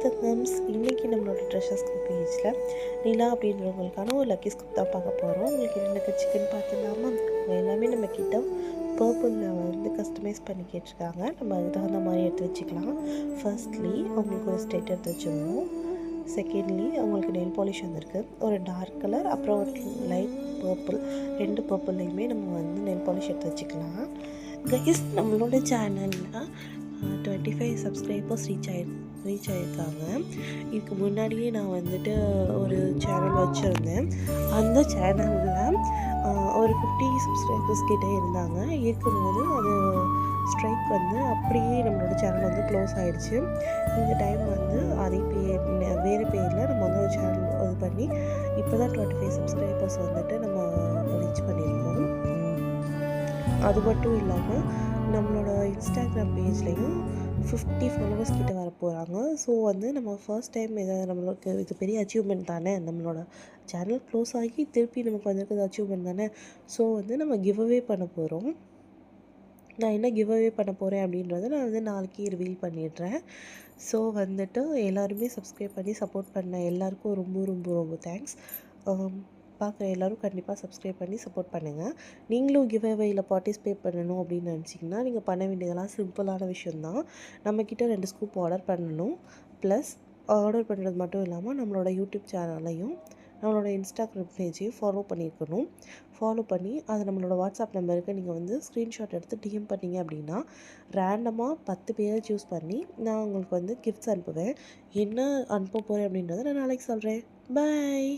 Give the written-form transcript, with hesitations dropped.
தங்கம்ஸ், இன்றைக்கி நம்மளோட ட்ரெஷர்ஸ் பேஜில் நிலா அப்படின்றவங்களுக்கான ஒரு லக்கி ஸ்கிரிப்ட் தான் பார்க்க போகிறோம். உங்களுக்கு என்னென்ன சிக்கன் பார்த்துலாமா? எல்லாமே நம்ம கிட்ட பர்பிளில் வந்து கஸ்டமைஸ் பண்ணி கேட்டிருக்காங்க. நம்ம அதுக்கு தகுந்த மாதிரி எடுத்து வச்சுக்கலாம். ஃபர்ஸ்ட்லி அவங்களுக்கு ஒரு ஸ்டேட் எடுத்து வச்சுருவோம். செகண்ட்லி அவங்களுக்கு நெயில் பாலிஷ் வந்திருக்கு, ஒரு டார்க் கலர் அப்புறம் ஒரு லைட் பர்பிள். ரெண்டு பர்பிள்லையுமே நம்ம வந்து நெயில் பாலிஷ் எடுத்து வச்சுக்கலாம். கைஸ், நம்மளோட சேனலில் 25 சப்ஸ்கிரைபர்ஸ் ரீச் ஆகியிருக்காங்க. இதுக்கு முன்னாடியே நான் வந்துட்டு ஒரு சேனல் வச்சுருந்தேன். அந்த சேனலில் ஒரு 50 சப்ஸ்கிரைபர்ஸ் கிட்டே இருந்தாங்க. இருக்கும்போது அது ஸ்ட்ரைக் வந்து அப்படியே நம்மளோட சேனல் வந்து க்ளோஸ் ஆகிடுச்சு. இந்த டைம் வந்து அதே வேறு பேரில் நம்ம வந்து ஒரு சேனல் இது பண்ணி இப்போ தான் 25 சப்ஸ்கிரைபர்ஸ் வந்துட்டு நம்ம ரீச் பண்ணியிருக்கோம். அது மட்டும் இல்லாமல் நம்மளோட இன்ஸ்டாகிராம் பேஜ்லேயும் 50 ஃபாலோவர்ஸ் கிட்ட வர போகிறாங்க. ஸோ வந்து நம்ம ஃபர்ஸ்ட் டைம் நம்மளுக்கு இது பெரிய அச்சீவ்மெண்ட் தானே. நம்மளோட சேனல் க்ளோஸ் ஆகி திருப்பி நமக்கு வந்திருக்கிறது அச்சீவ்மெண்ட் தானே. ஸோ வந்து நம்ம கிவ் அவே பண்ண போகிறோம். நான் என்ன கிவ் அவே பண்ண போகிறேன் அப்படின்றத நான் வந்து நாளைக்கு ரிவீல் பண்ணிடுறேன். ஸோ வந்துட்டு எல்லாருமே சப்ஸ்கிரைப் பண்ணி சப்போர்ட் பண்ண எல்லாருக்கும் ரொம்ப ரொம்ப ரொம்ப தேங்க்ஸ். பார்க்குற எல்லோரும் கண்டிப்பாக சப்ஸ்கிரைப் பண்ணி சப்போர்ட் பண்ணுங்கள். நீங்களும் கிவ் அவேயில் பார்ட்டிசிபேட் பண்ணணும் அப்படின்னு நினச்சிங்கன்னா நீங்கள் பண்ண வேண்டியதெல்லாம் சிம்பிளான விஷயந்தான். நம்மக்கிட்ட 2 ஸ்கூப் ஆர்டர் பண்ணணும். ப்ளஸ் ஆர்டர் பண்ணுறது மட்டும் இல்லாமல் நம்மளோட யூடியூப் சேனலையும் நம்மளோட இன்ஸ்டாகிராம் பேஜையும் ஃபாலோ பண்ணியிருக்கணும். ஃபாலோ பண்ணி அது நம்மளோட வாட்ஸ்அப் நம்பருக்கு நீங்கள் வந்து ஸ்க்ரீன்ஷாட் எடுத்து டிஎம் பண்ணிங்க அப்படின்னா ரேண்டமாக 10 பேரை சூஸ் பண்ணி நான் உங்களுக்கு வந்து கிஃப்ட்ஸ் அனுப்புவேன். என்ன அனுப்ப போகிறேன் அப்படின்றத நான் நாளைக்கு சொல்கிறேன். பாய்.